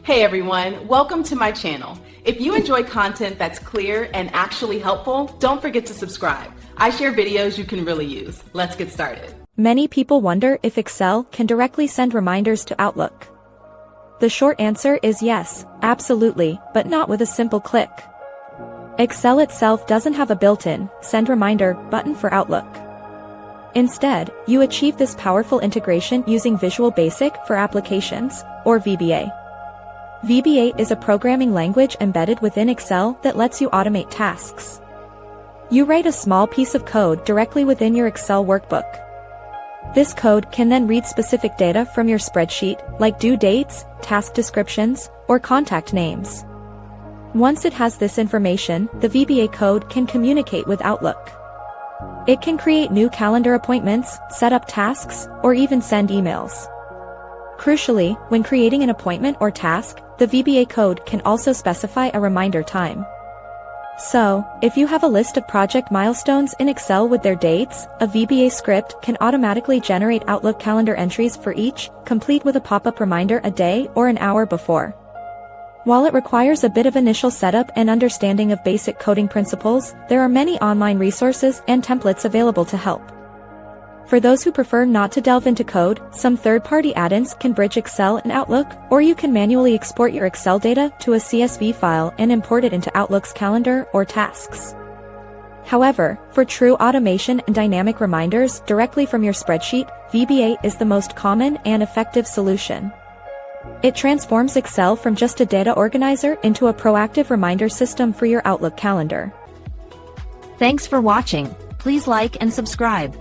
Hey everyone, welcome to my channel. If you enjoy content that's clear and actually helpful, don't forget to subscribe. I share videos you can really use. Let's get started. Many people wonder if Excel can directly send reminders to Outlook. The short answer is yes, absolutely, but not with a simple click. Excel itself doesn't have a built-in Send Reminder button for Outlook. Instead, you achieve this powerful integration using Visual Basic for Applications, or VBA. VBA is a programming language embedded within Excel that lets you automate tasks. You write a small piece of code directly within your Excel workbook. This code can then read specific data from your spreadsheet, like due dates, task descriptions, or contact names. Once it has this information, the VBA code can communicate with Outlook. It can create new calendar appointments, set up tasks, or even send emails. Crucially, when creating an appointment or task, the VBA code can also specify a reminder time. So, if you have a list of project milestones in Excel with their dates, a VBA script can automatically generate Outlook calendar entries for each, complete with a pop-up reminder a day or an hour before. While it requires a bit of initial setup and understanding of basic coding principles, there are many online resources and templates available to help. For those who prefer not to delve into code, some third-party add-ins can bridge Excel and Outlook, or you can manually export your Excel data to a CSV file and import it into Outlook's calendar or tasks. However, for true automation and dynamic reminders directly from your spreadsheet, VBA is the most common and effective solution. It transforms Excel from just a data organizer into a proactive reminder system for your Outlook calendar. Thanks for watching. Please like and subscribe.